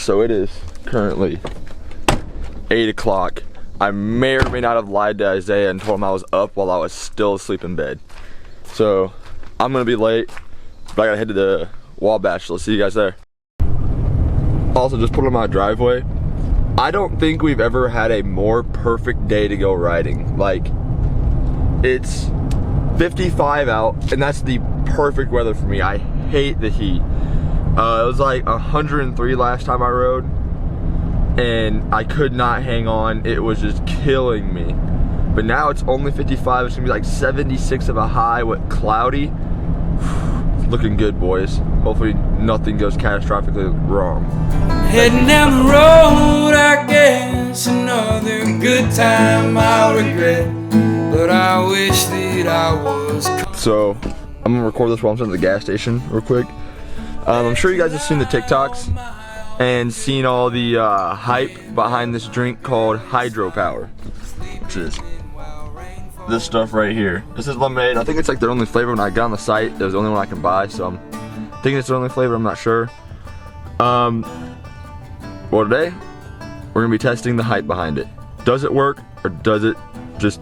So it is currently 8 o'clock. I may or may not have lied to Isaiah and told him I was up while I was still asleep in bed. So I'm gonna be late, but I gotta head to the Wabash, so I'll see you guys there. Also, just put on my driveway. I don't think we've ever had a more perfect day to go riding. Like, it's 55 out, and that's the perfect weather for me. I hate the heat. It was like 103 last time I rode, and I could not hang on. It was just killing me. But now it's only 55. It's gonna be like 76 of a high with cloudy. It's looking good, boys. Hopefully nothing goes catastrophically wrong. Heading down the road, I guess another good time I'll regret, but I wish that I was. So I'm gonna record this while I'm sitting at the gas station real quick. I'm sure you guys have seen the TikToks and seen all the hype behind this drink called hydropower, which is this stuff right here. This is lemonade. I think it's like their only flavor. When I got on the site, it was the only one I can buy, so I'm thinking it's their only flavor. I'm not sure. Well, today we're gonna be testing the hype behind it. Does it work, or does it just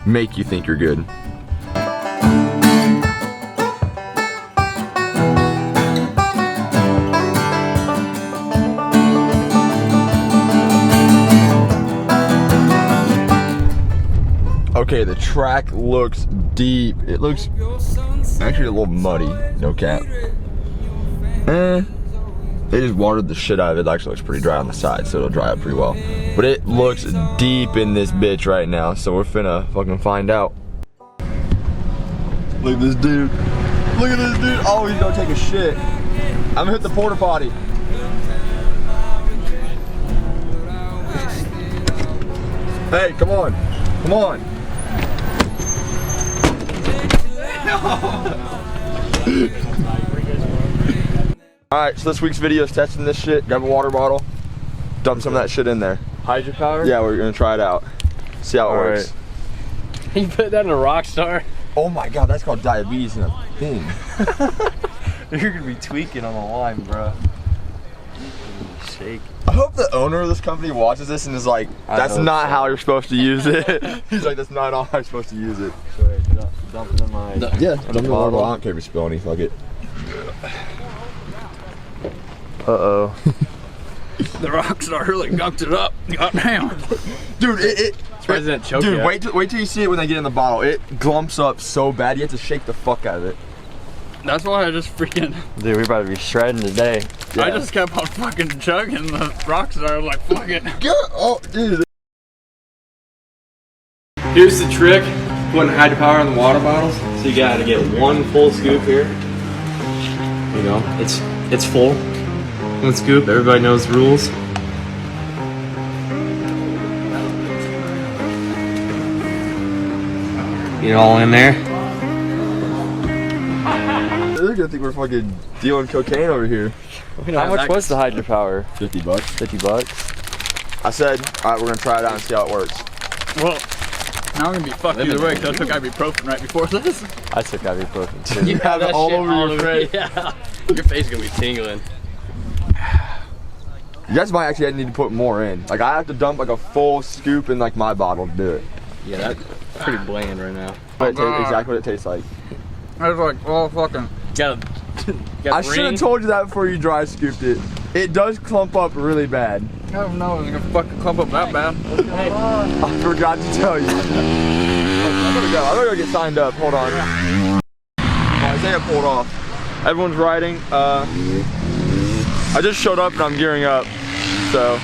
make you think you're good? Okay, the track looks deep. It looks actually a little muddy, no cap. They just watered the shit out of it. It actually looks pretty dry on the side, so it'll dry up pretty well. But it looks deep in this bitch right now, so we're finna fucking find out. Look at this dude. Look at this dude. Oh, he's gonna take a shit. I'm gonna hit the porta potty. Hey, come on. Come on. Alright, so this week's video is testing this shit. Grab a water bottle, dump some of that shit in there. Hydropower? Yeah, we're gonna try it out. See how it works. You put that in a Rockstar? Oh my god, that's called diabetes in a thing. You're gonna be tweaking on the line, bro. Shake. I hope the owner of this company watches this and is like, that's not how you're supposed to use it. He's like, that's not how I'm supposed to use it. Sorry, dump it in my... Yeah, dump it in the bottle. I don't care if you spill any, fuck it. Uh-oh. The Rockstar really gunked it up. Goddamn. Dude, Dude, wait till you see it when they get in the bottle. It glumps up so bad, you have to shake the fuck out of it. That's why I just freaking... Dude, we about to be shredding today. Yeah. I just kept on fucking chugging the Rockstar. I was like, fuck it. Oh, dude. Here's the trick. Putting hydropower in the water bottles. So you gotta get one full scoop here. You know, it's full. One scoop, everybody knows the rules. Get it all in there. They're gonna think we're fucking dealing cocaine over here. How much was the hydropower? 50 bucks. 50 bucks? I said, alright, we're gonna try it out and see how it works. Well, now I'm gonna be fucked either way because I took ibuprofen right before this. I took ibuprofen too. You have it all over your face. Yeah. Your face is gonna be tingling. You guys might actually need to put more in. Like, I have to dump like a full scoop in like my bottle to do it. Yeah, that's pretty bland right now. Exactly what it tastes like. I was like, oh fucking. I should have told you that before you dry scooped it. It does clump up really bad. I don't know, it's gonna fucking clump up that bad. I forgot to tell you. I'm gonna go get signed up. Hold on. Isaiah pulled off. Everyone's riding. I just showed up and I'm gearing up. So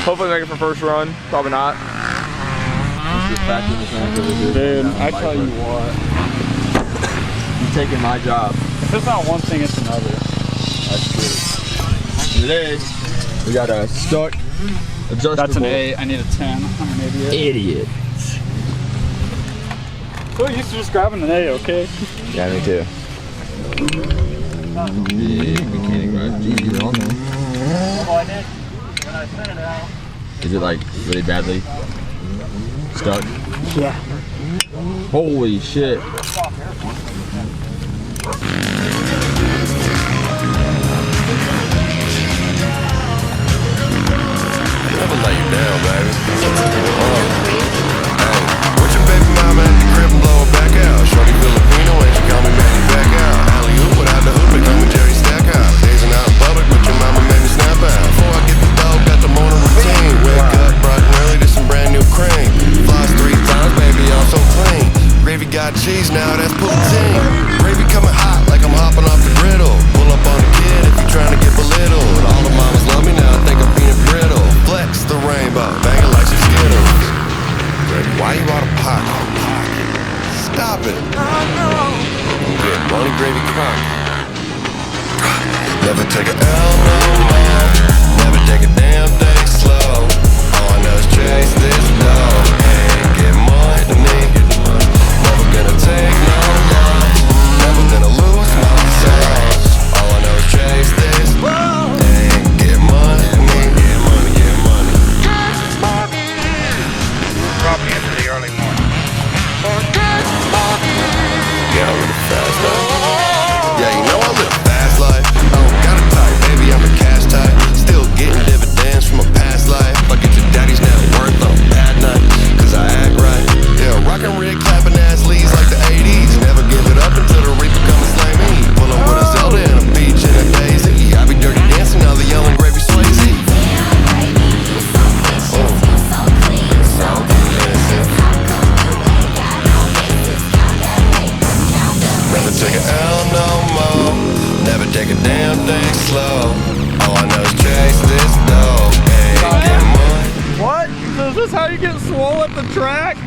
hopefully make it for first run. Probably not. Dude, I tell you what. You're taking my job. If it's not one thing, it's another. That's true. Today, we got a stuck adjustable. That's an A. I need a 10. I'm an idiot. Idiot. So used to just grabbing an A, okay? Yeah, me too. Mechanic ride. Geez, you're on there. Oh, I did. When I sent it out. Is it like really badly stuck? Yeah. Holy shit. only gravy crunk. Never take a L no more. Never take a damn day slow. All I know is chase this dough and get money. Never gonna take no loss. Never gonna lose my soul. All I know is chase this and get money. Get money, get money. Probably into the early morning. Yeah, I live a fast life. Yeah, you know I live a fast life. I don't got a type, baby, I'm a cash type. Still getting dividends from a past life. I get your daddy's net worth on a bad night, cause I act right. Yeah, rockin' rig, clapping ass leads like the 80s. Never give it up until the reaper come and slay me. Pullin' with a Zelda and a beach and a daisy. I be dirty dancing, now the yelling gravy Swayze. Never take a L no more. Never take a damn thing slow. All I know is chase this dough and get money. What? So is this how you get swole at the track?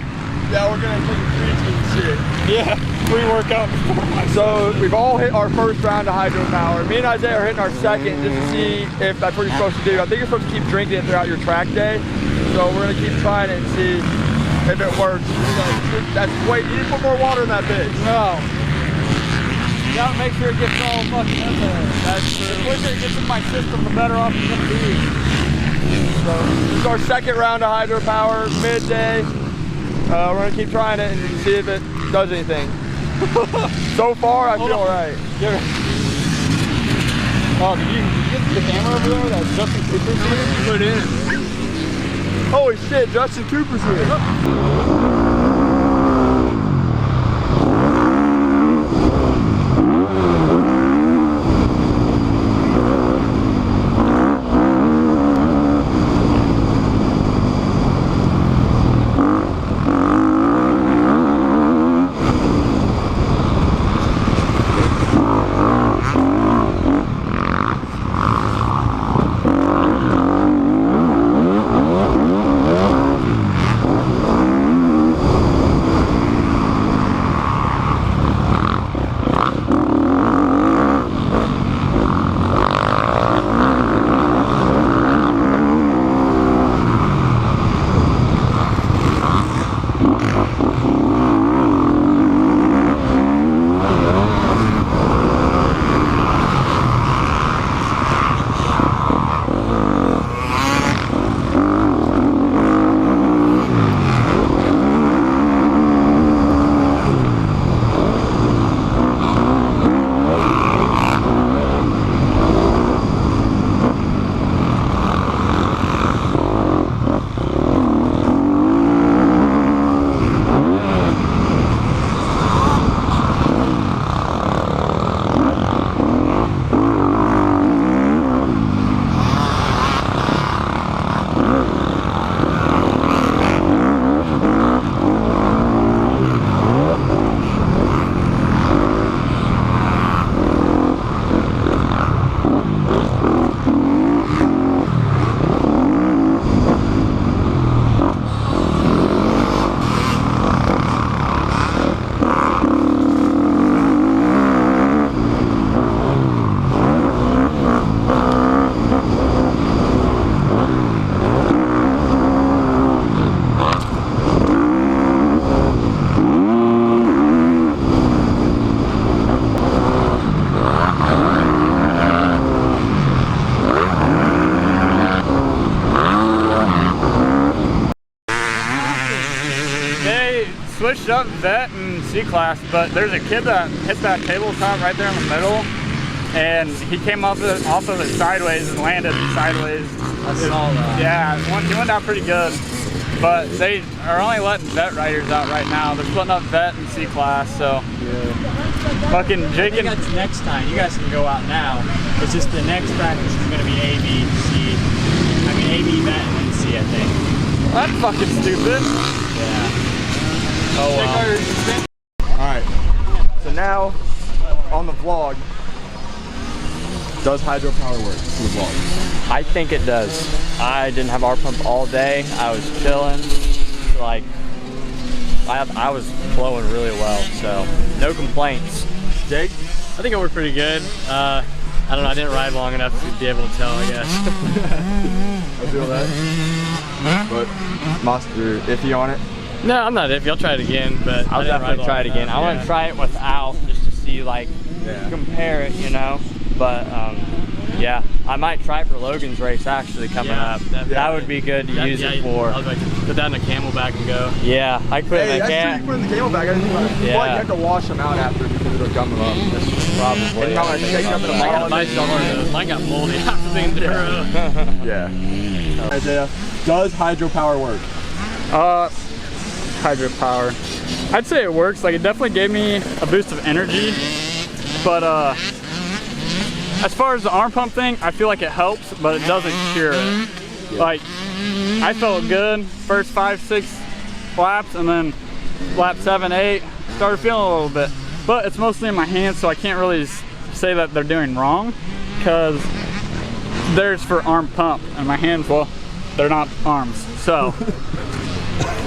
Yeah, we're gonna take a crazy shit. Yeah, pre-workout before my So we've all hit our first round of hydropower. Me and Isaiah are hitting our second just to see if that's what you're supposed to do. I think you're supposed to keep drinking it throughout your track day. So we're gonna keep trying it and see if it works. That's wait, you need to put more water in that bitch. No. You gotta make sure it gets all fucking in there. That's true. The quicker it gets in my system, the better off it's gonna be. So this is our second round of hydropower, midday. We're gonna keep trying it and see if it does anything. So far, I feel alright. Oh, did you get the camera over there? That's Justin Cooper's here? Put it in. Holy shit, Justin Cooper's here. Switched up vet and C-class, but there's a kid that hit that tabletop right there in the middle, and he came off of it sideways and landed sideways. I saw that. Yeah, he went down pretty good, but they are only letting vet riders out right now. They're splitting up vet and C-class, so fucking Jake and... I think that's next time. You guys can go out now. It's just the next practice is going to be A, B, C. I mean, A, B, vet, and then C, I think. Well, that's fucking stupid. Yeah. Oh, wow. Alright, so now on the vlog, does hydropower work for the vlog? I think it does. I didn't have our pump all day. I was chilling. Like, I was flowing really well, so no complaints. Jake? I think it worked pretty good. I don't know, I didn't ride long enough to be able to tell, I guess. I feel that. But Monster, iffy on it? No, I'm not iffy. I'll try it again, but I'll definitely try it again. I want to try it without just to see, like, compare it, you know. But yeah, I might try it for Logan's race actually coming up. That would be good to use it for. I was like, put that in a camelback and go. Yeah, I could put it in a can. You put in the camelback. I didn't think about it. Well, you have to wash them out after because it'll gum them up. That's probably. And I'm gonna shake up in the bottle. Mine got moldy after the enduro. Yeah. Isaiah, does hydropower work? Hydropower. I'd say it works. Like, it definitely gave me a boost of energy, but as far as the arm pump thing, I feel like it helps, but it doesn't cure it. Like, I felt good first 5-6 laps, and then lap 7-8 started feeling a little bit, but it's mostly in my hands, so I can't really say that they're doing wrong, because there's for arm pump, and my hands, well, they're not arms. So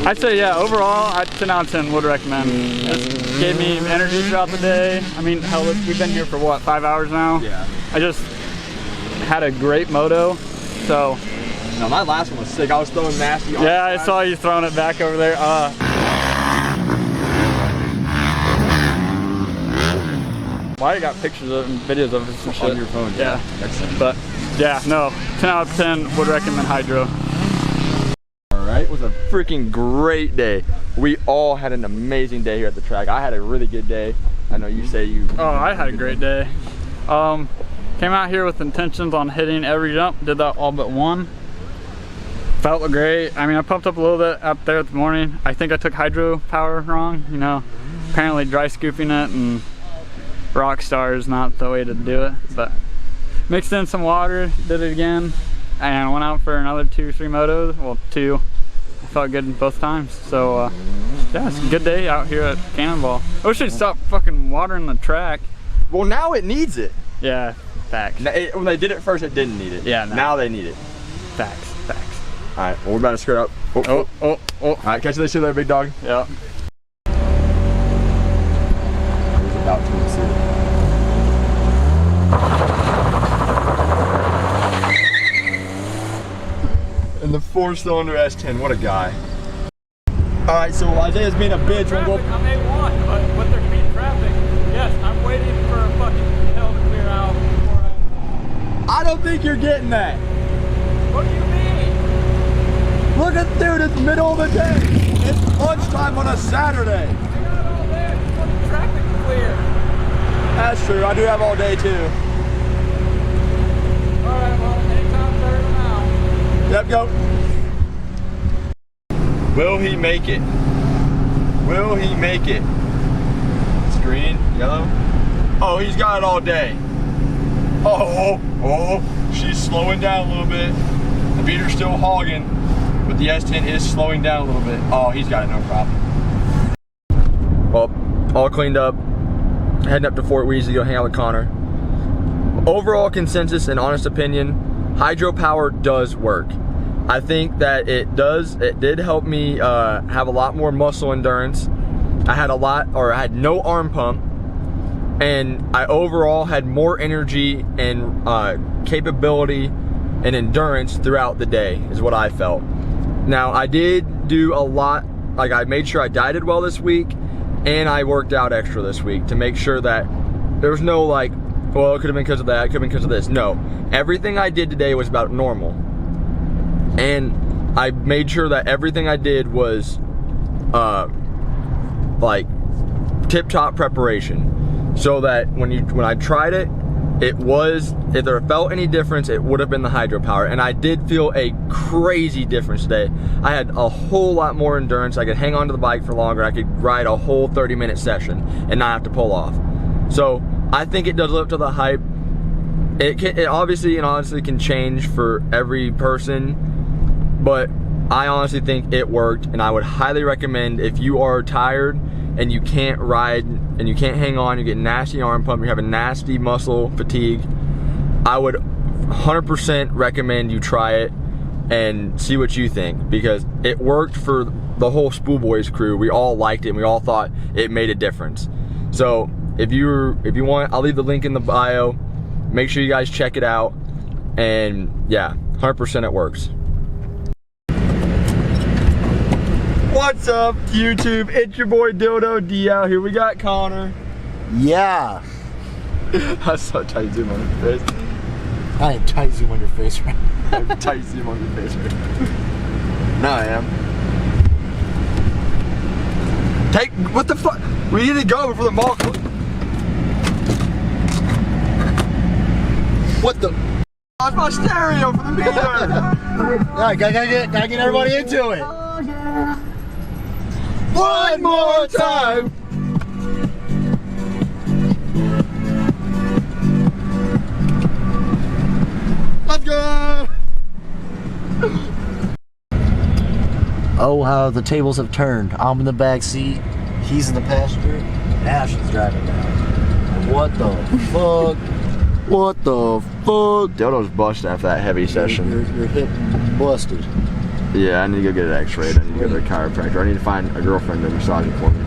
I'd say, yeah, overall, 10 out of 10 would recommend. Just gave me energy throughout the day. I mean, hell, we've been here for what, 5 hours now? Yeah. I just had a great moto, so. No, my last one was sick. I was throwing nasty. Yeah, I saw you throwing it back over there. Well, I got pictures of and videos of it and shit. On your phone, yeah. Excellent. But yeah, no, 10 out of 10 would recommend hydro. It was a freaking great day. We all had an amazing day here at the track. I had a really good day. I know you say you. Oh, I had a great day. Came out here with intentions on hitting every jump. Did that all but one. Felt great. I mean, I pumped up a little bit up there at the morning. I think I took hydro power wrong. You know, apparently dry scooping it and Rockstar is not the way to do it. But mixed in some water, did it again, and went out for another 2 or 3 motos. Well, 2. I felt good both times. So yeah, it's a good day out here at Cannonball. I wish they'd stop fucking watering the track. Well, now it needs it. Yeah, facts. When they did it first, it didn't need it. Yeah, now they need it. Facts. All right, well, we're about to skirt up. Oh. All right, catch you later, there, big dog. Yeah. He's about to see it. And the 4-cylinder S10, what a guy. All right, so Isaiah's being a bitch. I'm A1, but with there being traffic, yes, I'm waiting for a fucking hill to clear out before I don't think you're getting that. What do you mean? Look at, dude, it's middle of the day. It's lunchtime on a Saturday. I got all day, I just want the traffic to clear. That's true, I do have all day too. Alright, well, anytime 30 now. Yep, go. Will he make it? Will he make it? It's green, yellow. Oh, he's got it all day. Oh, she's slowing down a little bit. The beater's still hogging, but the S10 is slowing down a little bit. Oh, he's got it, no problem. Well, all cleaned up. Heading up to Fort Weezy to go hang out with Connor. Overall consensus and honest opinion, hydropower does work. I think that it did help me have a lot more muscle endurance. I had no arm pump, and I overall had more energy and capability and endurance throughout the day, is what I felt. Now, I did do a lot, like I made sure I dieted well this week, and I worked out extra this week to make sure that there was no like, well, it could have been because of that, it could have been because of this. No, everything I did today was about normal. And I made sure that everything I did was like tip-top preparation, so that when I tried it, if there felt any difference, it would have been the hydropower. And I did feel a crazy difference today. I had a whole lot more endurance. I could hang on to the bike for longer. I could ride a whole 30-minute session and not have to pull off. So I think it does live up to the hype. It obviously and honestly can change for every person, but I honestly think it worked, and I would highly recommend, if you are tired and you can't ride and you can't hang on, you get nasty arm pump, you're having nasty muscle fatigue, I would 100% recommend you try it and see what you think, because it worked for the whole Spool Boys crew. We all liked it and we all thought it made a difference. So if you want, I'll leave the link in the bio. Make sure you guys check it out. And yeah, 100% it works. What's up, YouTube? It's your boy Dildo D out here. We got Connor. Yeah. I saw a tight zoom on your face. I ain't tight zoom on your face right now. Tight zoom on your face right now. No, I am. Take, what the fuck? We need to go before the mall closes. What the? That's my stereo for the meter. Yeah, gotta get everybody into it. One more time. Let's go. Oh, how the tables have turned. I'm in the back seat. He's in the passenger. And Ashton's driving now. What the fuck? What the fuck? Dildo's busted after that heavy session. Your hip busted. Yeah, I need to go get it x-rayed. I need to go to a chiropractor. I need to find a girlfriend to massage it for me.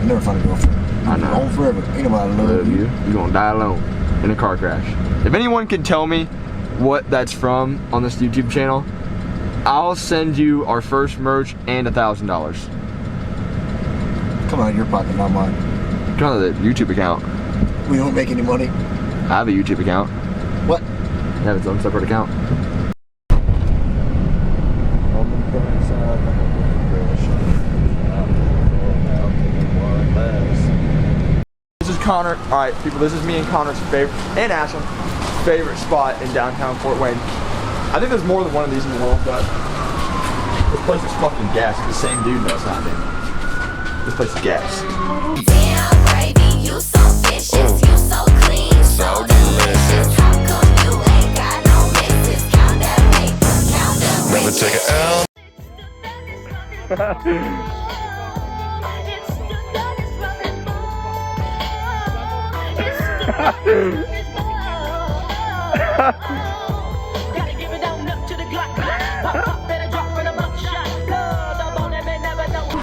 You never find a girlfriend. I know. Home forever. Ain't nobody love you. You're gonna die alone in a car crash. If anyone can tell me what that's from on this YouTube channel, I'll send you our first merch and $1,000. Come out of your pocket, not mine. Come on the YouTube account. We don't make any money. I have a YouTube account. What? I have its own separate account. This is Connor. All right, people, this is me and Connor's favorite, and Ashton's favorite spot in downtown Fort Wayne. I think there's more than one of these in the world, but this place is fucking gas. It's the same dude, but it's not me. This place is gas. Damn, baby, you so vicious, you so clean, so delicious. How come you ain't got no misses? Count that paper, count that Never take an L.